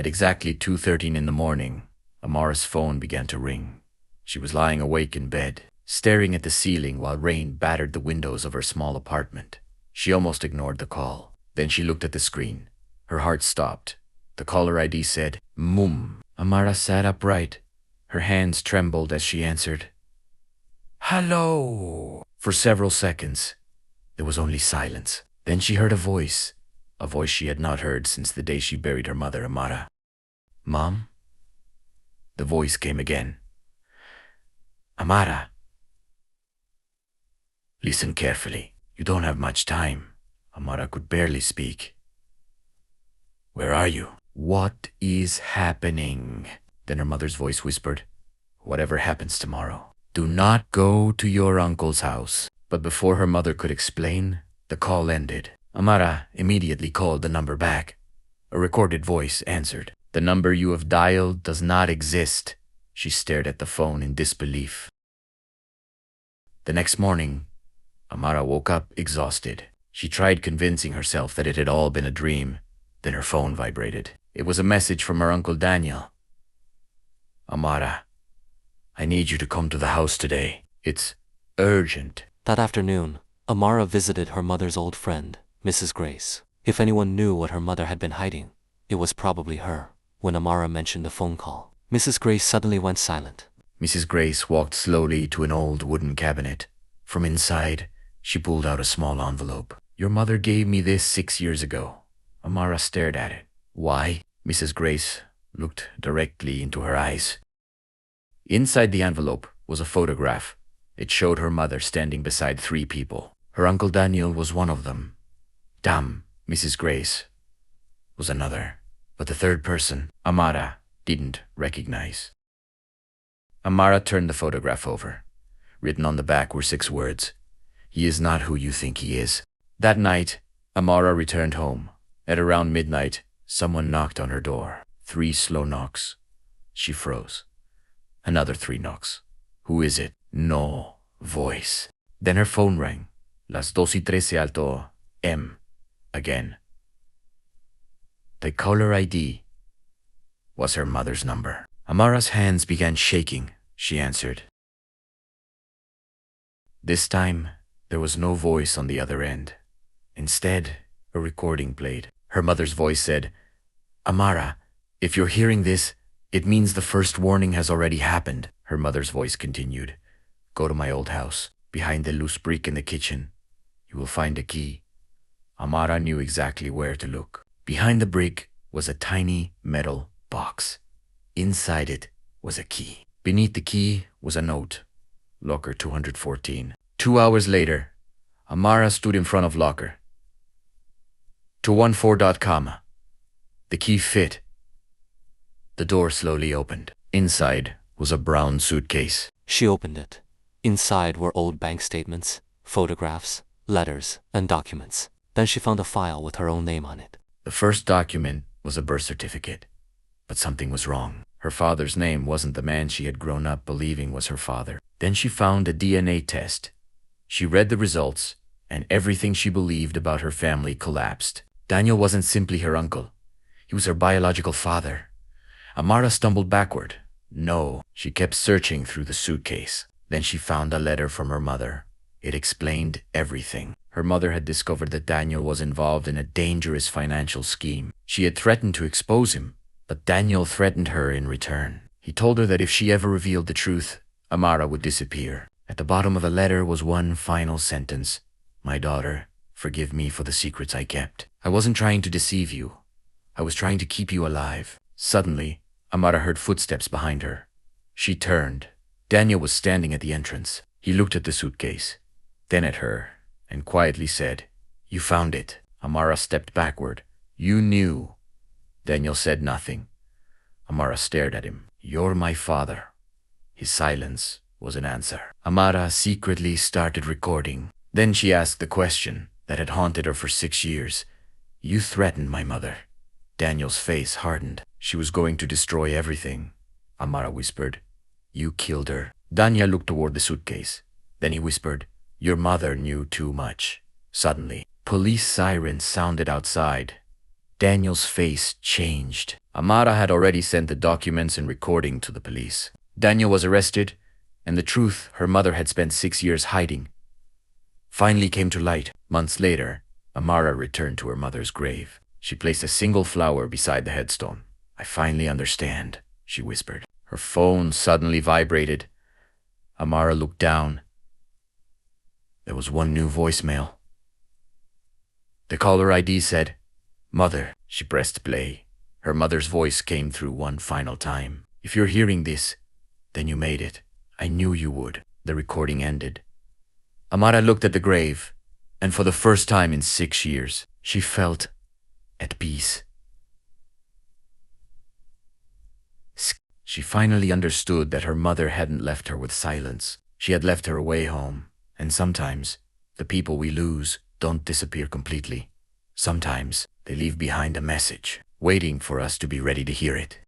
At exactly 2:13 in the morning, Amara's phone began to ring. She was lying awake in bed, staring at the ceiling while rain battered the windows of her small apartment. She almost ignored the call. Then she looked at the screen. Her heart stopped. The caller ID said, Mum. Amara sat upright. Her hands trembled as she answered, Hello. For several seconds, there was only silence. Then she heard a voice she had not heard since the day she buried her mother, Amara. Mom? The voice came again. Amara. Listen carefully. You don't have much time. Amara could barely speak. Where are you? What is happening? Then her mother's voice whispered, Whatever happens tomorrow, do not go to your uncle's house. But before her mother could explain, the call ended. Amara immediately called the number back. A recorded voice answered. The number you have dialed does not exist. She stared at the phone in disbelief. The next morning, Amara woke up exhausted. She tried convincing herself that it had all been a dream. Then her phone vibrated. It was a message from her Uncle Daniel. Amara, I need you to come to the house today. It's urgent. That afternoon, Amara visited her mother's old friend, Mrs. Grace. If anyone knew what her mother had been hiding, it was probably her. When Amara mentioned the phone call, Mrs. Grace suddenly went silent. Mrs. Grace walked slowly to an old wooden cabinet. From inside, she pulled out a small envelope. Your mother gave me this 6 years ago. Amara stared at it. Why? Mrs. Grace looked directly into her eyes. Inside the envelope was a photograph. It showed her mother standing beside 3 people. Her Uncle Daniel was one of them. Damn, Mrs. Grace was another. But the third person, Amara, didn't recognize. Amara turned the photograph over. Written on the back were 6 words. He is not who you think he is. That night, Amara returned home. At around midnight, someone knocked on her door. 3 slow knocks. She froze. Another 3 knocks. Who is it? No voice. Then her phone rang. Las 2:13 alto M. Again. The caller ID was her mother's number. Amara's hands began shaking. She answered. This time, there was no voice on the other end. Instead, a recording played. Her mother's voice said, Amara, if you're hearing this, it means the first warning has already happened. Her mother's voice continued. Go to my old house, behind the loose brick in the kitchen. You will find a key. Amara knew exactly where to look. Behind the brick was a tiny metal box. Inside it was a key. Beneath the key was a note. Locker 214. 2 hours later, Amara stood in front of locker. 214.com. The key fit. The door slowly opened. Inside was a brown suitcase. She opened it. Inside were old bank statements, photographs, letters, and documents. Then she found a file with her own name on it. The first document was a birth certificate. But something was wrong. Her father's name wasn't the man she had grown up believing was her father. Then she found a DNA test. She read the results, and everything she believed about her family collapsed. Daniel wasn't simply her uncle. He was her biological father. Amara stumbled backward. No, she kept searching through the suitcase. Then she found a letter from her mother. It explained everything. Her mother had discovered that Daniel was involved in a dangerous financial scheme. She had threatened to expose him, but Daniel threatened her in return. He told her that if she ever revealed the truth, Amara would disappear. At the bottom of the letter was one final sentence. My daughter, forgive me for the secrets I kept. I wasn't trying to deceive you. I was trying to keep you alive. Suddenly, Amara heard footsteps behind her. She turned. Daniel was standing at the entrance. He looked at the suitcase, then at her, and quietly said, You found it. Amara stepped backward. You knew. Daniel said nothing. Amara stared at him. You're my father. His silence was an answer. Amara secretly started recording. Then she asked the question that had haunted her for 6 years. You threatened my mother. Daniel's face hardened. She was going to destroy everything. Amara whispered. You killed her. Daniel looked toward the suitcase. Then he whispered, Your mother knew too much. Suddenly, police sirens sounded outside. Daniel's face changed. Amara had already sent the documents and recording to the police. Daniel was arrested, and the truth her mother had spent 6 years hiding finally came to light. Months later, Amara returned to her mother's grave. She placed a single flower beside the headstone. "I finally understand," she whispered. Her phone suddenly vibrated. Amara looked down. There was one new voicemail. The caller ID said, "Mother." She pressed play. Her mother's voice came through one final time. "If you're hearing this, then you made it. I knew you would." The recording ended. Amara looked at the grave, and for the first time in 6 years, she felt at peace. She finally understood that her mother hadn't left her with silence. She had left her a way home. And sometimes, the people we lose don't disappear completely. Sometimes, they leave behind a message, waiting for us to be ready to hear it.